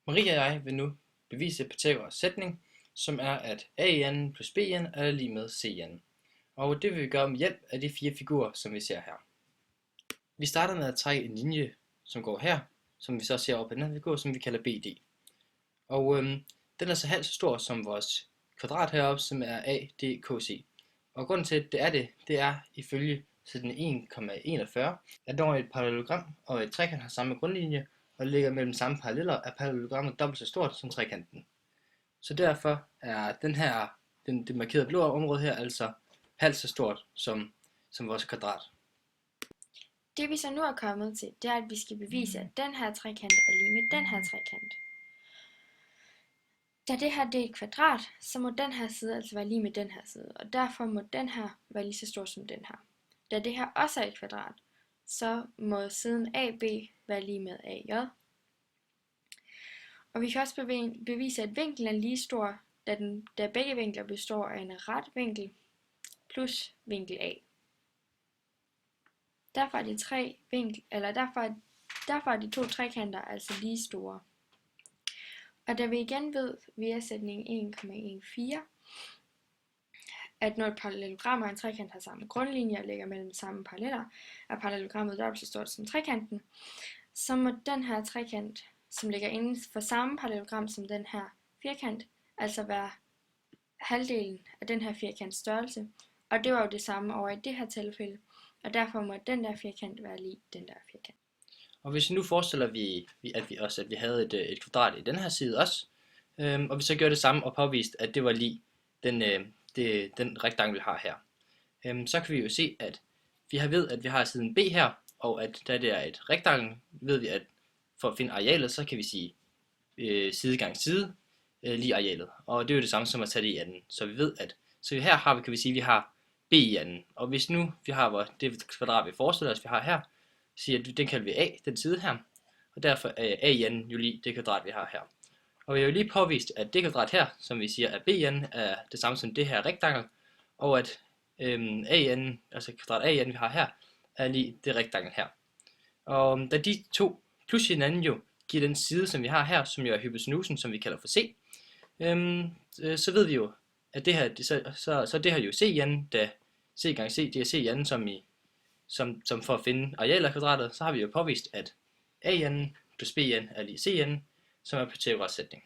Maria og jeg vil nu bevise Pythagoras sætning, som er, at a i anden plus b i anden er lig med c i anden. Og det vil vi gøre med hjælp af de fire figurer, som vi ser her. Vi starter med at trække en linje, som går her, som vi så ser over på den her figur, som vi kalder BD. Og den er så halvt så stor som vores kvadrat heroppe, som er ADKC. Og grunden til, at det er ifølge sætning 1,41, at når et parallelogram og et trekant har samme grundlinje, og ligger mellem samme paralleller, er parallelogrammet dobbelt så stort som trekanten. Så derfor er det markerede blå område her altså halvt så stort som vores kvadrat. Det vi så nu er kommet til, det er, at vi skal bevise, at den her trekant er lig med den her trekant. Da det her det er et kvadrat, så må den her side altså være lig med den her side, og derfor må den her være lige så stor som den her. Da det her også er et kvadrat, så må siden AB være lig med AJ. Og vi kan også bevise, at vinklen er lige stor, da begge vinkler består af en ret vinkel plus vinkel A. Derfor er de to trekanter altså lige store. Og da vi igen ved via sætning 1,14, at når et parallelogram og en trekant har samme grundlinje og ligger mellem samme paralleller, er parallelogrammet dobbelt så stort som trekanten, så må den her trekant, som ligger inden for samme parallelogram som den her firkant, altså være halvdelen af den her firkants størrelse. Og det var jo det samme over i det her tilfælde, og derfor må den der firkant være lig den der firkant. Og hvis nu forestiller vi, at vi havde et kvadrat i den her side også, og vi så gjorde det samme og påviste, at det var lig den rektangel, vi har her, så kan vi jo se, at at vi har siden B her, og at da det er et rektangel, ved vi, at for at finde arealet, så kan vi sige side gange side lige arealet. Og det er jo det samme som at tage det i anden. Så vi ved, så her kan vi sige, at vi har B i anden. Og hvis nu vi har det kvadrat, vi forestiller os, vi har her, siger at den kalder vi A, den side her. Og derfor er A i anden jo lige det kvadrat, vi har her. Og vi har jo lige påvist, at det kvadrat her, som vi siger er B i anden, er det samme som det her rektangel. Og at A i anden, altså kvadrat A i anden, vi har her, er lige det rektangel her. Og da de to plus hinanden jo giver den side, som vi har her, som jo er hypotenusen, som vi kalder for C, så ved vi jo, at det her, så det her jo C i anden, da C gange C, det er C i anden, som for at finde arealet af kvadratet, så har vi jo påvist, at A i anden plus B i anden er lige C i anden, som er Pythagoras sætning.